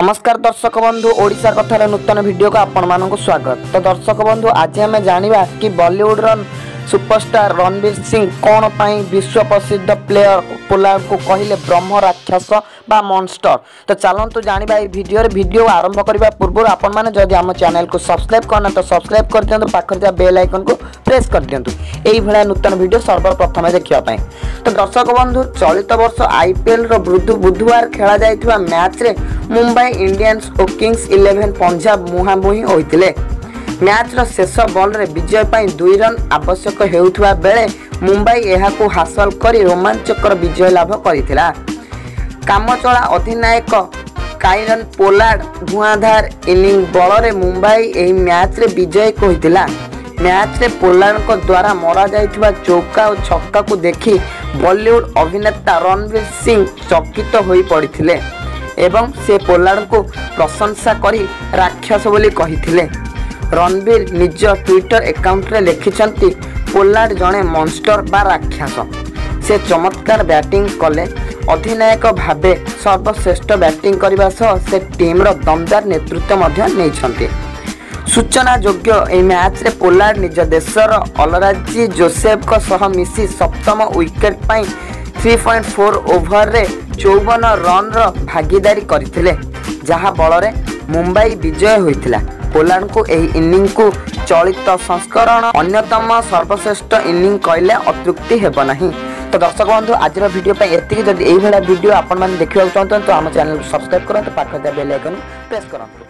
नमस्कार दर्शक बंधु ओडिशा कथार नूतन वीडियो को आपण मानक स्वागत। तो दर्शक बंधु आज आम जाना कि बॉलीवुड सुपरस्टार रणवीर सिंह कौन पाई विश्व प्रसिद्ध प्लेयर पोलार्ड को कहले ब्रह्म राक्षस बा मॉन्स्टर। तो चलतु जाना वीडियो आरंभ करने पूर्व आपण मैंने जदि आम चैनल को सब्सक्राइब करना तो सब्सक्राइब कर दिखाँ पाखे बेल आइकन को प्रेस कर दिंतु यही भाया नूतन वीडियो सर्वप्रथम देखापी। तो दर्शक बंधु चलित वर्ष आईपीएल बुधवार खेल जाइथिबा मैच रे मुंबई इंडियंस और किंग्स 11 पंजाब मुहांमुही होइतिले। मैच रो शेष बॉल रे विजय पाई 2 रन आवश्यक हेउथुवा बेले मुंबई एहाकु हासिल करी रोमांचकर विजय लाभ करिथिला। कामचला अधिनायक काइरन पोलार्ड धुआंधार इनिंग बल रे मुंबई एही मैच रे विजय होइतिला। मैच रे पोलार्ड को द्वारा मरा जाइथिबा चौका और छक्का को देखि बॉलीवुड अभिनेता रणवीर सिंह चकित होई पड़िथिले एवं से पोलार्ड को प्रशंसा करी राक्षस बोली कहिथिले। रणवीर निज ट्विटर अकाउंट रे लिखिछंती पोलार्ड जणे मॉन्स्टर बा राक्षस। से चमत्कार बैटिंग कले अधिनायक भावे सर्वश्रेष्ठ बैटिंग करबा सह से टीम रो दमदार नेतृत्व मध्य नेइछंती। सूचना योग्य ए मैच रे पोलार्ड निज देशर अलराजी जोसेफ को सह मिसी सप्तम विकेट पाई 3.4 ओवर रे 54 रन रो भागीदारी करथिले जहा बल रे मुंबई विजय होइथिला। पोलार्ड को एही इनिंग को चलित संस्करण अन्यतम सर्वश्रेष्ठ इनिंग कहले अतृप्ति हेबो नाही। तो दर्शक बंधु आज वीडियो पे एतिकी जदि एही भला वीडियो आपण माने देखिबा चाहत तो हम चैनल को सब्सक्राइब करंतु पाखा बेल आइकन प्रेस करंतु।